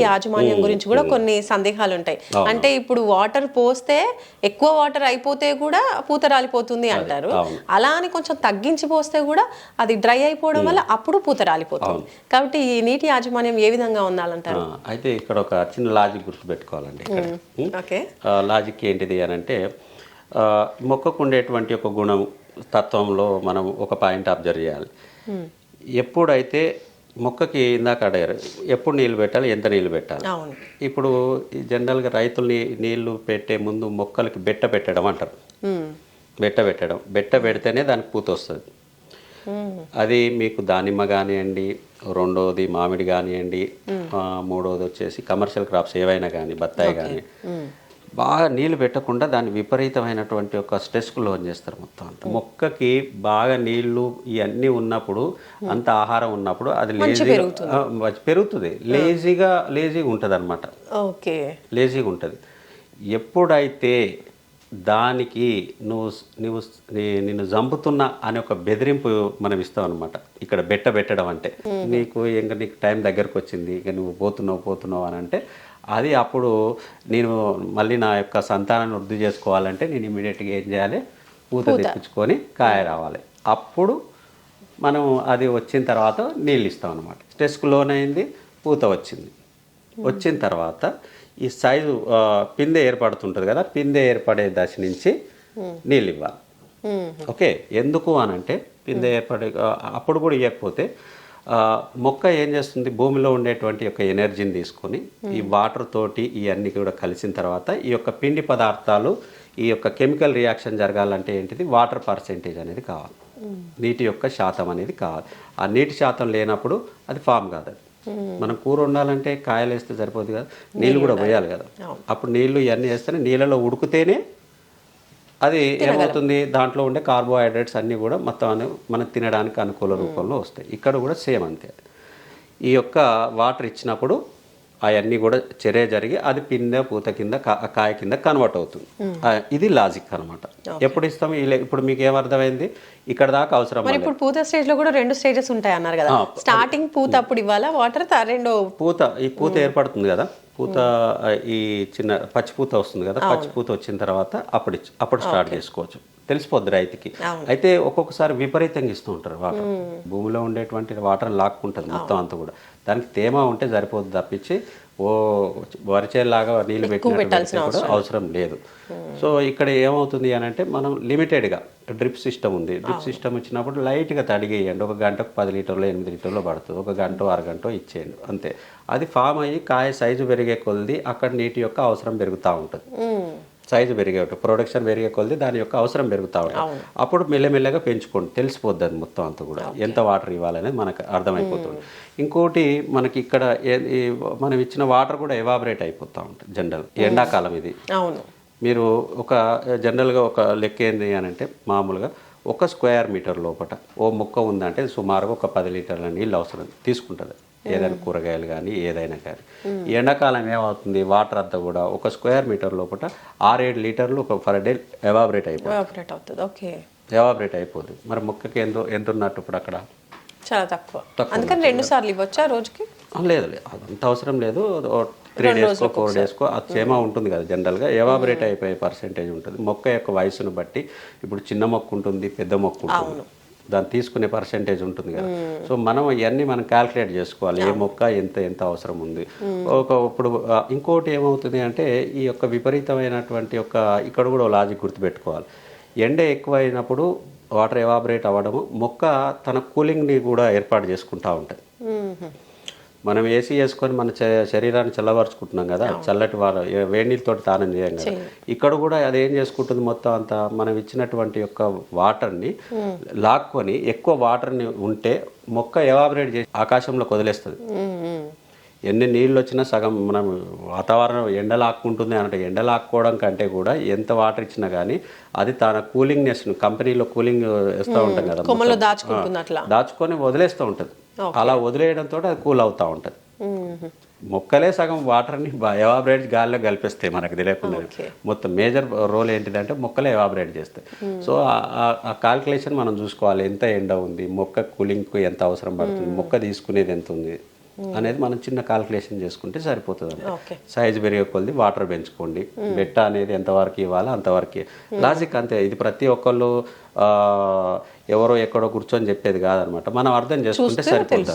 యాజమాన్యం గురించి కూడా కొన్ని సందేహాలు ఉంటాయి. అంటే ఇప్పుడు వాటర్ పోస్తే ఎక్కువ వాటర్ అయిపోతే కూడా పూత రాలిపోతుంది అంటారు. అలా అని కొంచెం తగ్గించి పోస్తే కూడా అది డ్రై అయిపోవడం వల్ల అప్పుడు పూత రాలిపోతుంది. కాబట్టి ఈ నీటి యాజమాన్యం ఏ విధంగా ఉండాలంటారు? అయితే ఇక్కడ ఒక చిన్న లాజిక్ గుర్తుపెట్టుకోవాలండి. లాజిక్ ఏంటిది అని అంటే, మొక్కకు ఉండేటువంటి ఒక గుణం తత్వంలో మనం ఒక పాయింట్ అబ్జర్వ్ చేయాలి. ఎప్పుడైతే మొక్కకి ఇందాక అడిగారు ఎప్పుడు నీళ్ళు పెట్టాలి, ఎంత నీళ్ళు పెట్టాలి. ఇప్పుడు జనరల్గా రైతులు నీళ్లు పెట్టే ముందు మొక్కలకి బెట్ట పెట్టడం అంటారు. బెట్ట పెడితేనే దానికి పూత వస్తుంది. అది మీకు దానిమ్మ కానివ్వండి, రెండోది మామిడి కానివ్వండి, మూడోది వచ్చేసి కమర్షియల్ క్రాప్స్ ఏవైనా కానీ, బత్తాయి కానీ, బాగా నీళ్ళు పెట్టకుండా దాన్ని విపరీతమైనటువంటి ఒక స్ట్రెస్కు లోన్ చేస్తారు మొత్తం అంతా. మొక్కకి బాగా నీళ్లు ఇవన్నీ ఉన్నప్పుడు, అంత ఆహారం ఉన్నప్పుడు అది పెరుగుతుంది. లేజీగా ఉంటుంది అనమాట. లేజీగా ఉంటుంది. ఎప్పుడైతే దానికి నిన్ను చంపుతున్నా అనే ఒక బెదిరింపు మనం ఇస్తాం అనమాట. ఇక్కడ పెట్టడం అంటే నీకు టైం దగ్గరకు వచ్చింది, ఇక నువ్వు పోతున్నావు అని అంటే, అది అప్పుడు నేను మళ్ళీ నా యొక్క సంతానాన్ని వృద్ధి చేసుకోవాలంటే నేను ఇమీడియట్గా ఏం చేయాలి, పూత తెప్పించుకొని కాయ రావాలి. అప్పుడు మనం అది వచ్చిన తర్వాత నీళ్ళు ఇస్తాం అనమాట. స్ట్రెస్కు లోనైంది, పూత వచ్చిన తర్వాత ఈ సైజు పిందె ఏర్పడుతుంటుంది కదా, పిందె ఏర్పడే దశ నుంచి నీళ్ళు ఇవ్వాలి. ఓకే, ఎందుకు అనంటే పిందె అప్పుడు కూడా ఇవ్వకపోతే మొక్క ఏం చేస్తుంది, భూమిలో ఉండేటువంటి యొక్క ఎనర్జీని తీసుకొని ఈ వాటర్ తోటి ఇవన్నీ కూడా కలిసిన తర్వాత ఈ యొక్క పిండి పదార్థాలు, ఈ యొక్క కెమికల్ రియాక్షన్ జరగాలంటే ఏంటిది, వాటర్ పర్సెంటేజ్ అనేది కావాలి, నీటి యొక్క శాతం అనేది కావాలి. ఆ నీటి శాతం లేనప్పుడు అది ఫామ్ కాదు. మనం కూర వండాలంటే కాయలు వేస్తే సరిపోదు కదా, నీళ్ళు కూడా పోయాలి కదా. అప్పుడు నీళ్ళు ఇవన్నీ వేస్తేనే, నీళ్ళలో ఉడికితేనే అది ఏమవుతుంది, దాంట్లో ఉండే కార్బోహైడ్రేట్స్ అన్నీ కూడా మొత్తం మనం తినడానికి అనుకూల రూపంలో వస్తాయి. ఇక్కడ కూడా సేమ్ అంతే. ఈ యొక్క వాటర్ ఇచ్చినప్పుడు అవన్నీ కూడా చర్య జరిగి అది పిందె పూత కింద కాయ కింద కన్వర్ట్ అవుతుంది. ఇది లాజిక్ అనమాట. ఎప్పుడు ఇస్తాం, ఇప్పుడు మీకు ఏమర్థమైంది, ఇక్కడ దాకా అవసరం. ఇప్పుడు పూత స్టేజ్ లో కూడా 2 స్టేజెస్ ఉంటాయి అన్నారు కదా. స్టార్టింగ్ పూత అప్పుడు ఇవ్వాలా వాటర్, రెండో పూత ఏర్పడుతుంది కదా, పూత ఈ చిన్న పచ్చిపూత వస్తుంది కదా, పచ్చిపూత వచ్చిన తర్వాత అప్పుడు స్టార్ట్ చేసుకోవచ్చు. తెలిసిపోద్ది రైతుకి. అయితే ఒక్కొక్కసారి విపరీతంగా ఇస్తూ ఉంటారు వాటర్. భూమిలో ఉండేటువంటి వాటర్ లాక్కుంటుంది మొత్తం అంతా కూడా. దానికి తేమ ఉంటే సరిపోద్ది తప్పించి వరిచేలాగా నీళ్ళు పెట్టినట్టు కూడా అవసరం లేదు. సో ఇక్కడ ఏమవుతుంది అని అంటే, మనం లిమిటెడ్గా డ్రిప్ సిస్టమ్ ఉంది. డ్రిప్ సిస్టమ్ ఇచ్చినప్పుడు లైట్గా తడిగేయండి. ఒక గంటకు 10 లీటర్లు 8 లీటర్లు పడుతుంది. ఒక గంట అరగంట ఇచ్చేయండి అంతే. అది ఫామ్ అయ్యి కాయ సైజు పెరిగే కొలది అక్కడ నీటి యొక్క అవసరం పెరుగుతూ ఉంటుంది. సైజు పెరిగే ప్రొడక్షన్ పెరిగే కొలది దాని యొక్క అవసరం పెరుగుతూ ఉంటుంది. అప్పుడు మెల్లమెల్లగా పెంచుకోండి, తెలిసిపోద్ది అది మొత్తం అంతా కూడా ఎంత వాటర్ ఇవ్వాలనేది మనకు అర్థమైపోతుంది. ఇంకోటి మనకి ఇక్కడ మనం ఇచ్చిన వాటర్ కూడా ఎవాబరేట్ అయిపోతూ ఉంటుంది జనరల్. ఎండాకాలం ఇది. మీరు ఒక జనరల్గా ఒక లెక్క ఏంది అని అంటే, మామూలుగా 1 స్క్వేర్ మీటర్ లోపల ఓ మొక్క ఉందంటే సుమారుగా ఒక 10 లీటర్ల నీళ్ళు అవసరం తీసుకుంటుంది. ఏదైనా కూరగాయలు కానీ ఏదైనా కానీ. ఎండాకాలం ఏమవుతుంది, వాటర్ అంతా కూడా 1 స్క్వేర్ మీటర్ లోపల 6-7 లీటర్లు పర్ డే ఎవాబరేట్ అయిపోతుంది. మరి మొక్కకి ఎంత ఉన్నట్టు ఇప్పుడు అక్కడ చాలా తక్కువ. అందుకని 2 సార్లు ఇవ్వచ్చా రోజుకి? లేదు, అదంత అవసరం లేదు. 3 డేస్కో 4 డేస్కో అది తేమ ఉంటుంది కదా జనరల్గా, ఎవాబరేట్ అయిపోయే పర్సెంటేజ్ ఉంటుంది. మొక్క యొక్క వయసును బట్టి ఇప్పుడు చిన్న మొక్క ఉంటుంది, పెద్ద మొక్క ఉంటుంది, దాన్ని తీసుకునే పర్సెంటేజ్ ఉంటుంది కదా. సో మనం ఇవన్నీ మనం క్యాల్కులేట్ చేసుకోవాలి, ఏ మొక్క ఎంత అవసరం ఉంది. ఇప్పుడు ఇంకోటి ఏమవుతుంది అంటే, ఈ యొక్క విపరీతమైనటువంటి ఇక్కడ కూడా లాజిక్ గుర్తుపెట్టుకోవాలి. ఎండ ఎక్కువైనప్పుడు వాటర్ ఎవాబరేట్ అవ్వడము, మొక్క తన కూలింగ్ని కూడా ఏర్పాటు చేసుకుంటూ ఉంటుంది. మనం ఏసీ వేసుకొని మన శరీరాన్ని చల్లబరుచుకుంటున్నాం కదా, చల్లటి వేడి నీళ్ళతో స్నానం చేయం కదా. ఇక్కడ కూడా అది ఏం చేసుకుంటుంది, మొత్తం అంతా మనం ఇచ్చినటువంటి యొక్క వాటర్ని లాక్కొని, ఎక్కువ వాటర్ని ఉంటే మొక్క ఎవాబరేట్ చేసి ఆకాశంలోకి వదిలేస్తుంది. ఎన్ని నీళ్ళు వచ్చినా సగం మనం వాతావరణం ఎండలాక్కుంటుంది అంటే, ఎండలాక్కోవడం కంటే కూడా ఎంత వాటర్ ఇచ్చినా కానీ అది తన కూలింగ్నెస్, కంపెనీలో కూలింగ్ వేస్తూ ఉంటాం కదా, దాచుకొని వదిలేస్తూ ఉంటుంది. అలా వదిలేయడంతో అది కూల్ అవుతూ ఉంటుంది. మొక్కలే సగం వాటర్ని ఎవాబరేట్ గాలిలో కలిపేస్తాయి మనకు తెలియకుండా. మొత్తం మేజర్ రోల్ ఏంటిదంటే మొక్కలే ఎవాబరేట్ చేస్తాయి. సో ఆ కాల్కులేషన్ మనం చూసుకోవాలి, ఎంత ఎండ ఉంది, మొక్క కూలింగ్కు ఎంత అవసరం పడుతుంది, మొక్క తీసుకునేది ఎంత ఉంది. అనేది మనం చిన్న కాల్కులేషన్ చేసుకుంటే సరిపోతుంది అండి. ఓకే. సైజు పెరిగే కొద్ది వాటర్ పెంచుకోండి, బెట్ట అనేది ఎంతవరకు ఇవ్వాలో అంతవరకు. లాజిక్ అంతే, ఇది ప్రతి ఒక్కళ్ళు ఎవరో ఎక్కడో కూర్చొని చెప్పేది కాదనమాట, మనం అర్థం చేసుకుంటే సరిపోతుంది.